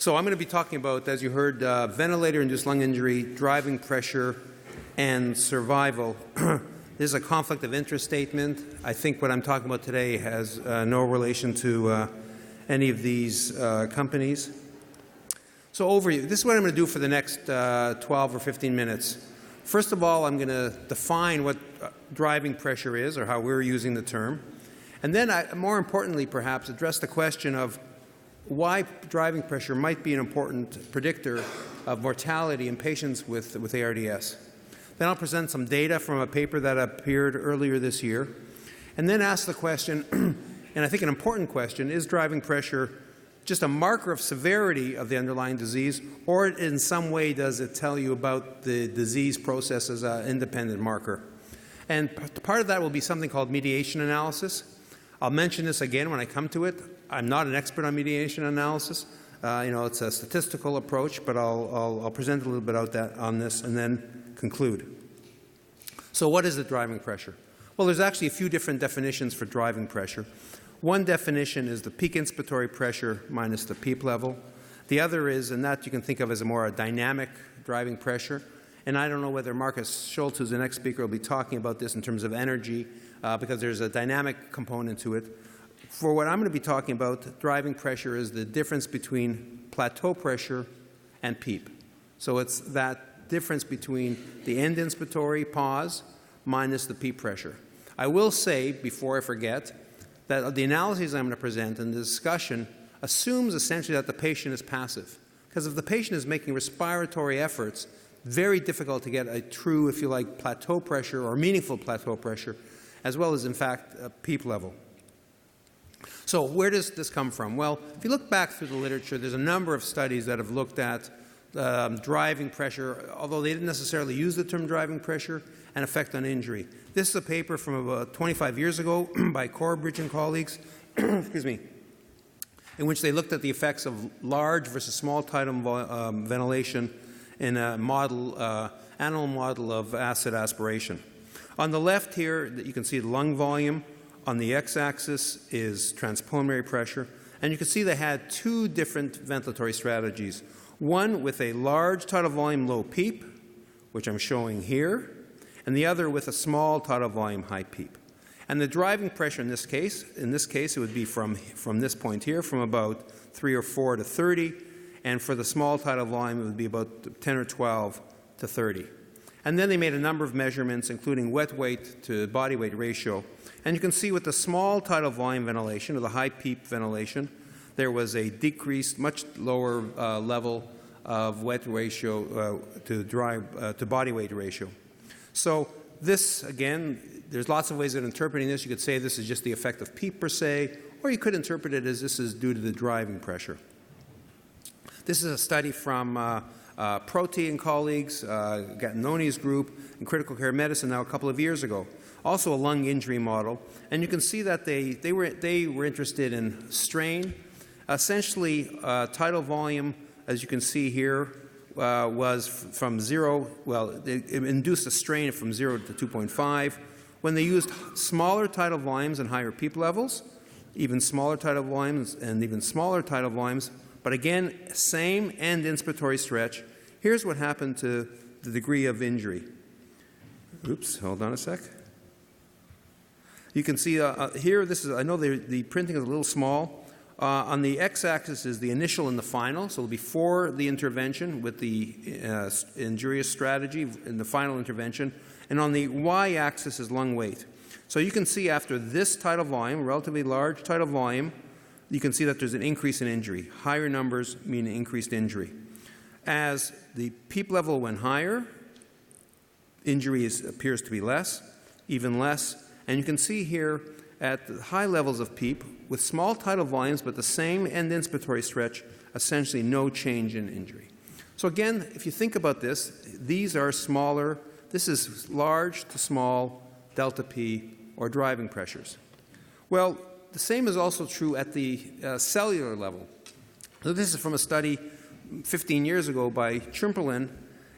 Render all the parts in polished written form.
So I'm going to be talking about, as you heard, ventilator-induced lung injury, driving pressure, and survival. This is a conflict of interest statement. I think what I'm talking about today has no relation to any of these companies. So overview. This is what I'm going to do for the next 12 or 15 minutes. First of all, I'm going to define what driving pressure is, or how we're using the term. And then, more importantly, perhaps, address the question of why driving pressure might be an important predictor of mortality in patients with ARDS. Then I'll present some data from a paper that appeared earlier this year, and then ask the question, and I think an important question, is driving pressure just a marker of severity of the underlying disease, or in some way does it tell you about the disease process as an independent marker? And part of that will be something called mediation analysis. I'll mention this again when I come to it. I'm not an expert on mediation analysis. It's a statistical approach, but I'll present a little bit on this and then conclude. So what is the driving pressure? Well, there's actually a few different definitions for driving pressure. One definition is the peak inspiratory pressure minus the PEEP level. The other is, and that you can think of as a dynamic driving pressure. And I don't know whether Marcus Schultz, who's the next speaker, will be talking about this in terms of energy, because there's a dynamic component to it. For what I'm going to be talking about, driving pressure is the difference between plateau pressure and PEEP. So it's that difference between the end inspiratory pause minus the PEEP pressure. I will say, before I forget, that the analyses I'm going to present and the discussion assumes essentially that the patient is passive. Because if the patient is making respiratory efforts, very difficult to get a true, if you like, plateau pressure or meaningful plateau pressure, as well as, in fact, a PEEP level. So where does this come from? Well, if you look back through the literature, there's a number of studies that have looked at driving pressure, although they didn't necessarily use the term driving pressure, and effect on injury. This is a paper from about 25 years ago by Corbridge and colleagues, excuse me, in which they looked at the effects of large versus small tidal ventilation in a model, animal model of acid aspiration. On the left here, you can see the lung volume. On the x-axis is transpulmonary pressure. And you can see they had two different ventilatory strategies. One with a large tidal volume, low PEEP, which I'm showing here, and the other with a small tidal volume, high PEEP. And the driving pressure in this case it would be from this point here, from about 3 or 4 to 30, and for the small tidal volume, it would be about 10 or 12 to 30. And then they made a number of measurements, including wet weight to body weight ratio. And you can see with the small tidal volume ventilation, or the high PEEP ventilation, there was a decreased, much lower level of wet ratio to body weight ratio. So this, again, there's lots of ways of interpreting this. You could say this is just the effect of PEEP per se, or you could interpret it as this is due to the driving pressure. This is a study from Proti and colleagues, Gattinoni's group, in critical care medicine now a couple of years ago. Also a lung injury model. And you can see that they were interested in strain. Essentially, tidal volume, as you can see here, was from 0, well, it induced a strain from 0 to 2.5. When they used smaller tidal volumes and higher PEEP levels, even smaller tidal volumes and even smaller tidal volumes, but again, same end inspiratory stretch, here's what happened to the degree of injury. Oops, hold on a sec. You can see here, this is, I know the printing is a little small. On the x-axis is the initial and the final, so before the intervention with the injurious strategy in the final intervention. And on the y-axis is lung weight. So you can see after this tidal volume, relatively large tidal volume, you can see that there's an increase in injury. Higher numbers mean increased injury. As the PEEP level went higher, injury appears to be less, even less. And you can see here at the high levels of PEEP, with small tidal volumes but the same end inspiratory stretch, essentially no change in injury. So again, if you think about this, these are smaller, this is large to small delta P or driving pressures. Well, the same is also true at the cellular level. So this is from a study 15 years ago by Chumperlin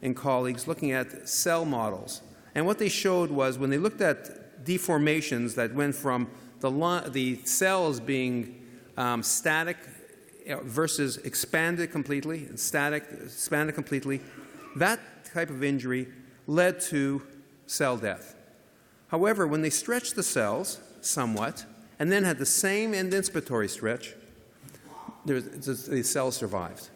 and colleagues looking at cell models. And what they showed was when they looked at deformations that went from the cells being static versus expanded completely and expanded completely, that type of injury led to cell death. However, when they stretched the cells somewhat and then had the same end-inspiratory stretch, the cells survived.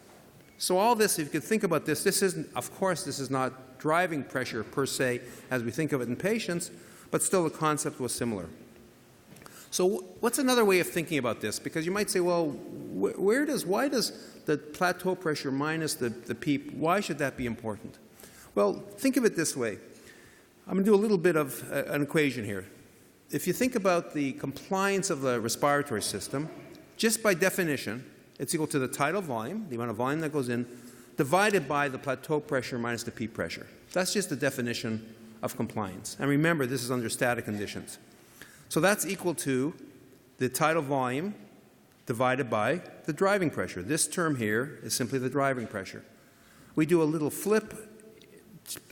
So all this, if you could think about this, this isn't, of course, this is not driving pressure per se as we think of it in patients, but still the concept was similar. So what's another way of thinking about this? Because you might say, well, why does the plateau pressure minus the PEEP, why should that be important? Well, think of it this way. I'm going to do a little bit of an equation here. If you think about the compliance of the respiratory system, just by definition, it's equal to the tidal volume, the amount of volume that goes in, divided by the plateau pressure minus the PEEP pressure. That's just the definition of compliance. And remember, this is under static conditions. So that's equal to the tidal volume divided by the driving pressure. This term here is simply the driving pressure. We do a little flip,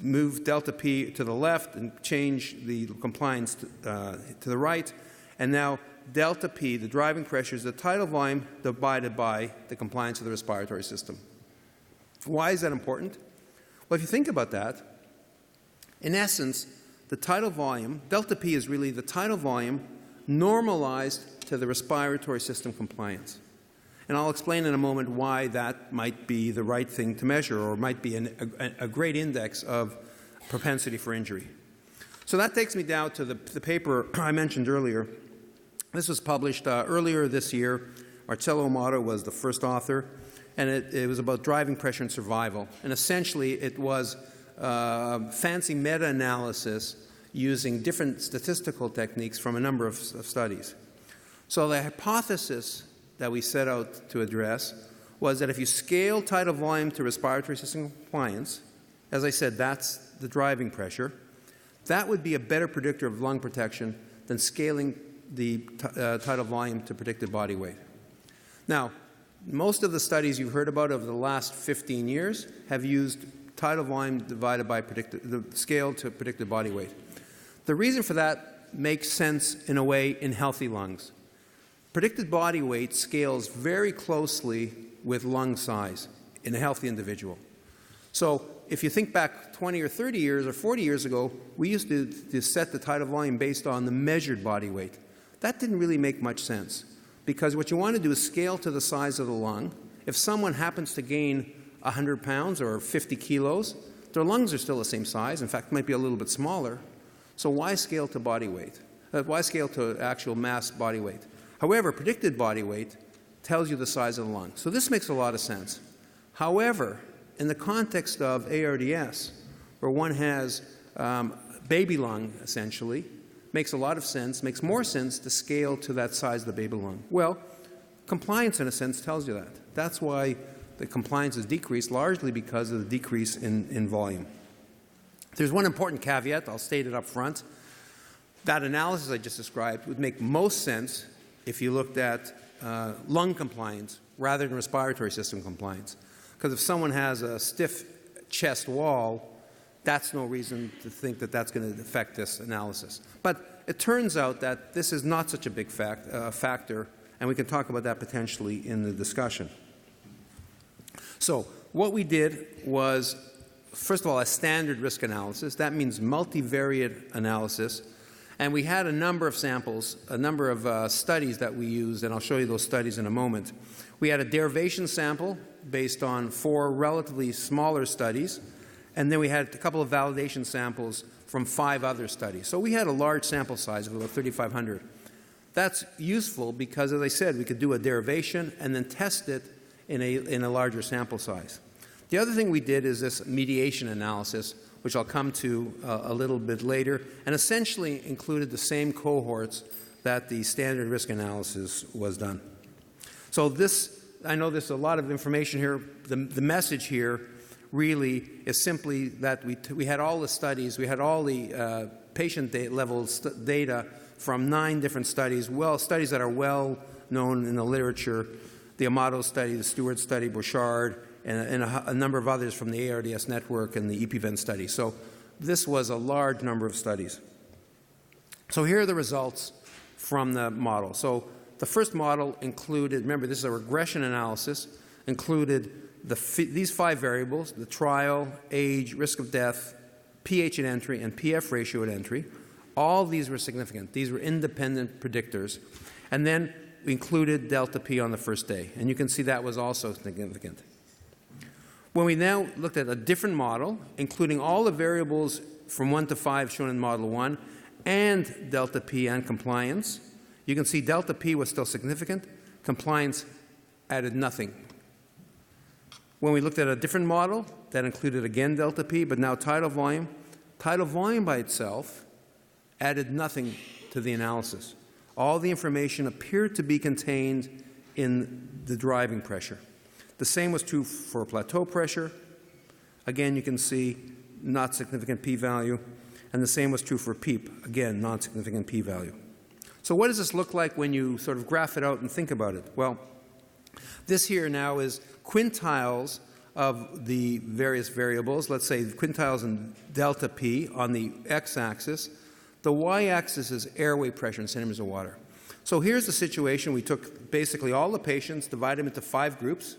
move delta P to the left and change the compliance to the right, and now delta P, the driving pressure, is the tidal volume divided by the compliance of the respiratory system. Why is that important? Well, if you think about that, in essence, the tidal volume, delta P is really the tidal volume normalized to the respiratory system compliance. And I'll explain in a moment why that might be the right thing to measure or might be a great index of propensity for injury. So that takes me down to the paper I mentioned earlier. This was published earlier this year. Marcello Amato was the first author, and it was about driving pressure and survival. And essentially it was fancy meta-analysis using different statistical techniques from a number of studies. So the hypothesis that we set out to address was that if you scale tidal volume to respiratory system compliance, as I said, that's the driving pressure, that would be a better predictor of lung protection than scaling the tidal volume to predicted body weight. Now, most of the studies you've heard about over the last 15 years have used tidal volume divided by the scale to predicted body weight. The reason for that makes sense in a way in healthy lungs. Predicted body weight scales very closely with lung size in a healthy individual. So if you think back 20 or 30 years or 40 years ago, we used to set the tidal volume based on the measured body weight. That didn't really make much sense because what you want to do is scale to the size of the lung. If someone happens to gain 100 pounds or 50 kilos, their lungs are still the same size. In fact, might be a little bit smaller. So why scale to body weight? Why scale to actual mass body weight? However, predicted body weight tells you the size of the lung. So this makes a lot of sense. However, in the context of ARDS, where one has baby lung, essentially, makes a lot of sense, makes more sense to scale to that size of the baby lung. Well, compliance, in a sense, tells you that. That's why the compliance is decreased, largely because of the decrease in volume. There's one important caveat. I'll state it up front. That analysis I just described would make most sense if you looked at lung compliance rather than respiratory system compliance. Because if someone has a stiff chest wall, that's no reason to think that that's going to affect this analysis. But it turns out that this is not such a big factor, and we can talk about that potentially in the discussion. So what we did was, first of all, a standard risk analysis. That means multivariate analysis. And we had a number of samples, a number of studies that we used, and I'll show you those studies in a moment. We had a derivation sample based on 4 relatively smaller studies, and then we had a couple of validation samples from 5 other studies. So we had a large sample size of about 3,500. That's useful because, as I said, we could do a derivation and then test it in a larger sample size. The other thing we did is this mediation analysis, which I'll come to a little bit later, and essentially included the same cohorts that the standard risk analysis was done. So this, I know there's a lot of information here. The message here really is simply that we had all the studies, we had all the patient level data from 9 different studies, studies that are well known in the literature, the Amato study, the Stewart study, Bouchard, and a number of others from the ARDS network and the EPVEN study. So this was a large number of studies. So here are the results from the model. So the first model included, remember this is a regression analysis, included these 5 variables, the trial, age, risk of death, pH at entry, and PF ratio at entry. All these were significant. These were independent predictors. And then we included delta P on the first day. And you can see that was also significant. When we now looked at a different model, including all the variables from 1 to 5 shown in Model 1, and delta P and compliance, you can see delta P was still significant. Compliance added nothing. When we looked at a different model, that included again delta P, but now tidal volume by itself added nothing to the analysis. All the information appeared to be contained in the driving pressure. The same was true for plateau pressure. Again, you can see not significant p-value. And the same was true for PEEP. Again, non-significant p-value. So what does this look like when you sort of graph it out and think about it? Well, this here now is quintiles of the various variables. Let's say quintiles in delta P on the x-axis. The y-axis is airway pressure in centimeters of water. So here's the situation. We took basically all the patients, divided them into 5 groups.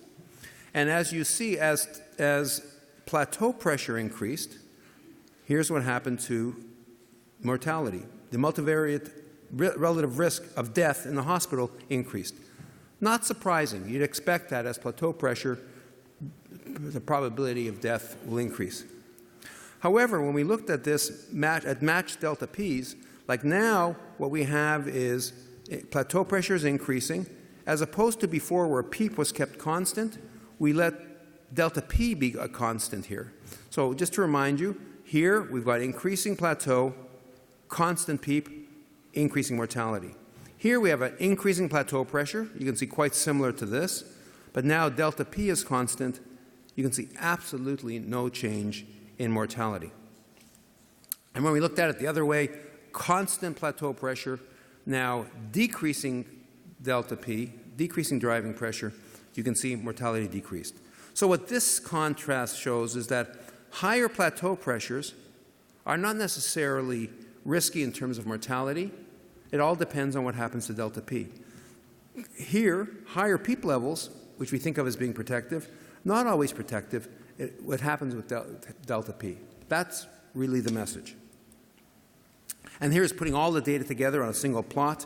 And as you see, as plateau pressure increased, here's what happened to mortality. The multivariate relative risk of death in the hospital increased. Not surprising. You'd expect that as plateau pressure, the probability of death will increase. However, when we looked at this at matched delta P's, like now what we have is plateau pressure is increasing. As opposed to before where PEEP was kept constant, we let delta P be a constant here. So just to remind you, here we've got increasing plateau, constant PEEP, increasing mortality. Here we have an increasing plateau pressure. You can see quite similar to this. But now delta P is constant. You can see absolutely no change in mortality. And when we looked at it the other way, constant plateau pressure, now decreasing delta P, decreasing driving pressure, you can see mortality decreased. So what this contrast shows is that higher plateau pressures are not necessarily risky in terms of mortality. It all depends on what happens to delta P. Here, higher PEEP levels, which we think of as being protective, not always protective. What happens with delta P. That's really the message. And here's putting all the data together on a single plot.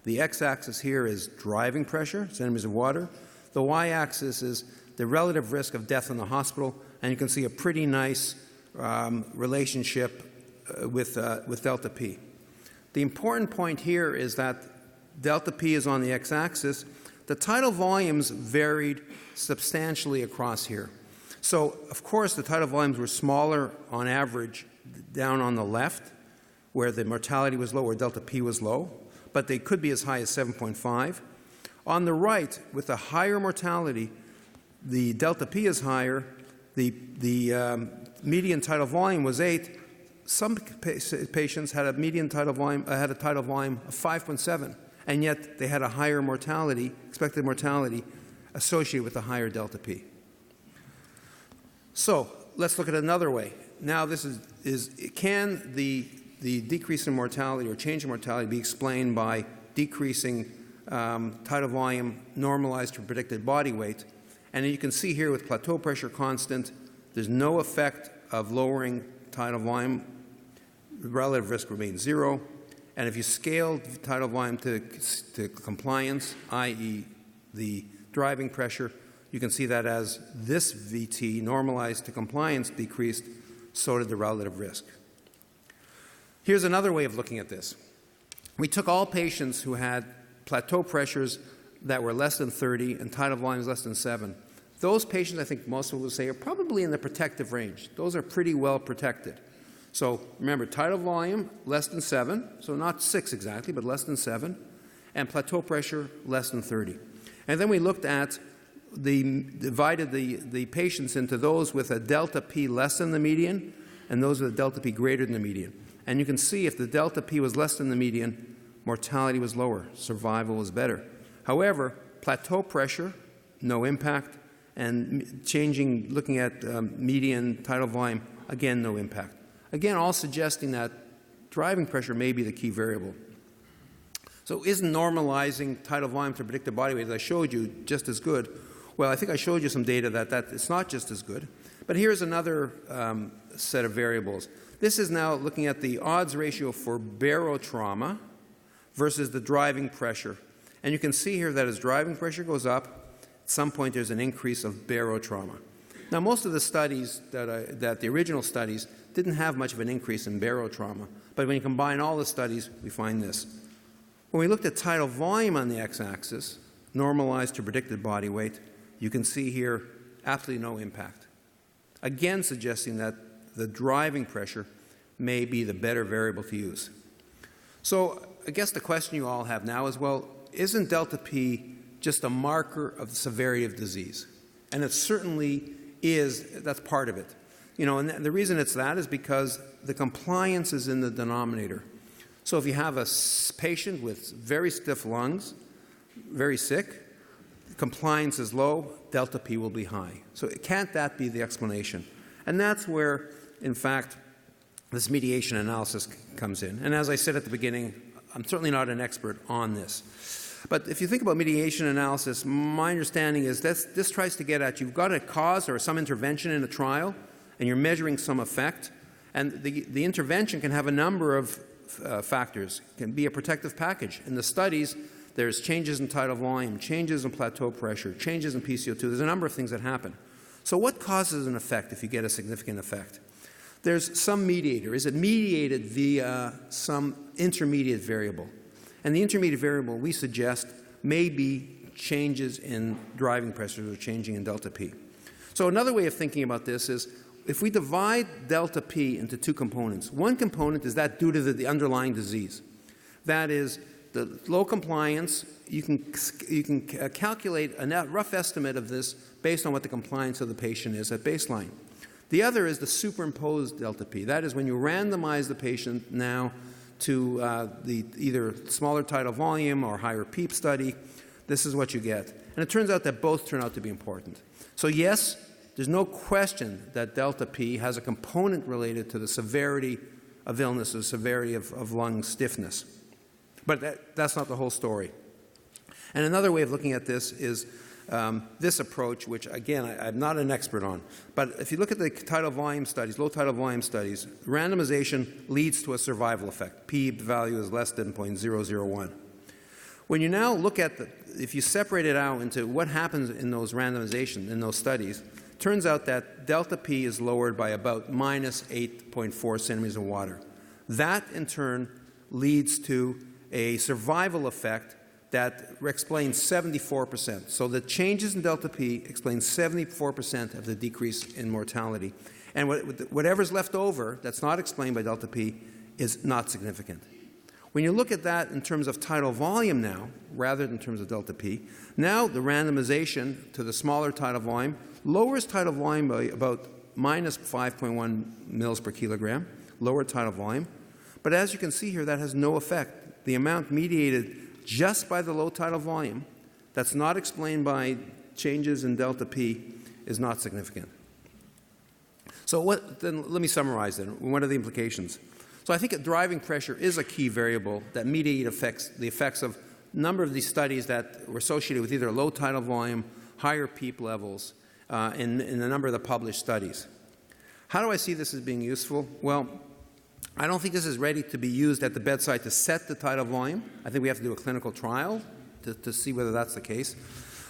The x-axis here is driving pressure, centimeters of water. The y-axis is the relative risk of death in the hospital, and you can see a pretty nice relationship with delta P. The important point here is that delta P is on the x-axis. The tidal volumes varied substantially across here. So, of course, the tidal volumes were smaller on average down on the left, where the mortality was low, where delta P was low, but they could be as high as 7.5. On the right, with a higher mortality, the delta P is higher, the median tidal volume was 8. Some patients had a median tidal volume, had a tidal volume of 5.7, and yet they had a higher mortality, expected mortality, associated with a higher delta P. So let's look at another way. Now this can the decrease in mortality or change in mortality be explained by decreasing tidal volume normalized to predicted body weight? And you can see here with plateau pressure constant, there's no effect of lowering tidal volume. The relative risk remains 0. And if you scale tidal volume to compliance, i.e. the driving pressure, you can see that as this VT normalized to compliance decreased, so did the relative risk. Here's another way of looking at this. We took all patients who had plateau pressures that were less than 30 and tidal volumes less than 7. Those patients, I think most people would say, are probably in the protective range. Those are pretty well protected. So remember, tidal volume less than 7, so not 6 exactly, but less than 7, and plateau pressure less than 30. And then we looked at divided the patients into those with a delta P less than the median and those with a delta P greater than the median. And you can see if the delta P was less than the median, mortality was lower, survival was better. However, plateau pressure, no impact, and looking at median tidal volume, again, no impact. Again, all suggesting that driving pressure may be the key variable. So So isn't normalizing tidal volume to predicted body weight, as I showed you, just as good? Well, I think I showed you some data that it's not just as good. But here's another set of variables. This is now looking at the odds ratio for barotrauma versus the driving pressure. And you can see here that as driving pressure goes up, at some point there's an increase of barotrauma. Now, most of the studies that the original studies didn't have much of an increase in barotrauma. But when you combine all the studies, we find this. When we looked at tidal volume on the x-axis, normalized to predicted body weight, you can see here absolutely no impact. Again, suggesting that the driving pressure may be the better variable to use. So I guess the question you all have now is, well, isn't delta P just a marker of the severity of disease? And it certainly is. That's part of it. You know, and the reason it's that is because the compliance is in the denominator. So if you have a patient with very stiff lungs, very sick, compliance is low, delta P will be high. So can't that be the explanation? And that's where, in fact, this mediation analysis comes in. And as I said at the beginning, I'm certainly not an expert on this. But if you think about mediation analysis, my understanding is that this tries to get at you've got a cause or some intervention in a trial, and you're measuring some effect. And the intervention can have a number of factors. It can be a protective package. In the studies, there's changes in tidal volume, changes in plateau pressure, changes in PCO2. There's a number of things that happen. So what causes an effect if you get a significant effect? There's some mediator. Is it mediated via some intermediate variable? And the intermediate variable, we suggest, may be changes in driving pressures or changing in delta P. So another way of thinking about this is if we divide delta P into two components, one component is that due to the underlying disease. That is the low compliance. You can calculate a rough estimate of this based on what the compliance of the patient is at baseline. The other is the superimposed delta P. That is when you randomize the patient now to the either smaller tidal volume or higher PEEP study. This is what you get. And it turns out that both turn out to be important. So yes, there's no question that delta P has a component related to the severity of illness, the severity of lung stiffness. But that's not the whole story. And another way of looking at this is this approach, which, again, I'm not an expert on. But if you look at the tidal volume studies, low tidal volume studies, randomization leads to a survival effect. P value is less than 0.001. When you now look at if you separate it out into what happens in those randomizations, in those studies, turns out that delta P is lowered by about minus 8.4 centimeters of water. That, in turn, leads to a survival effect that explains 74%. So the changes in delta P explain 74% of the decrease in mortality. And whatever's left over that's not explained by delta P is not significant. When you look at that in terms of tidal volume now, rather than in terms of delta P, now the randomization to the smaller tidal volume lowers tidal volume by about minus 5.1 mils per kilogram, lower tidal volume. But as you can see here, that has no effect. The amount mediated just by the low tidal volume that's not explained by changes in delta P is not significant. So then let me summarize then. What are the implications? So I think that driving pressure is a key variable that mediates the effects of a number of these studies that were associated with either low tidal volume, higher PEEP levels in a number of the published studies. How do I see this as being useful? Well, I don't think this is ready to be used at the bedside to set the tidal volume. I think we have to do a clinical trial to see whether that's the case.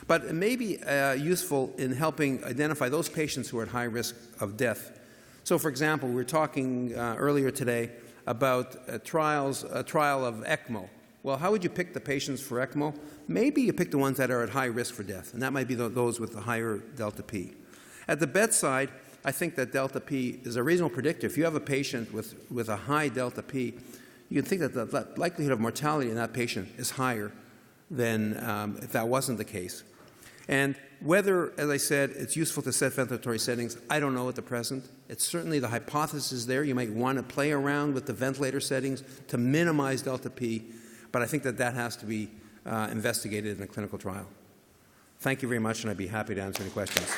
But it may be useful in helping identify those patients who are at high risk of death. So, for example, we were talking earlier today about a trial of ECMO. Well, how would you pick the patients for ECMO? Maybe you pick the ones that are at high risk for death, and that might be those with the higher delta P. At the bedside, I think that delta P is a reasonable predictor. If you have a patient with a high delta P, you can think that the likelihood of mortality in that patient is higher than if that wasn't the case. And whether, as I said, it's useful to set ventilatory settings, I don't know at the present. It's certainly the hypothesis there. You might want to play around with the ventilator settings to minimize delta P, but I think that has to be investigated in a clinical trial. Thank you very much, and I'd be happy to answer any questions.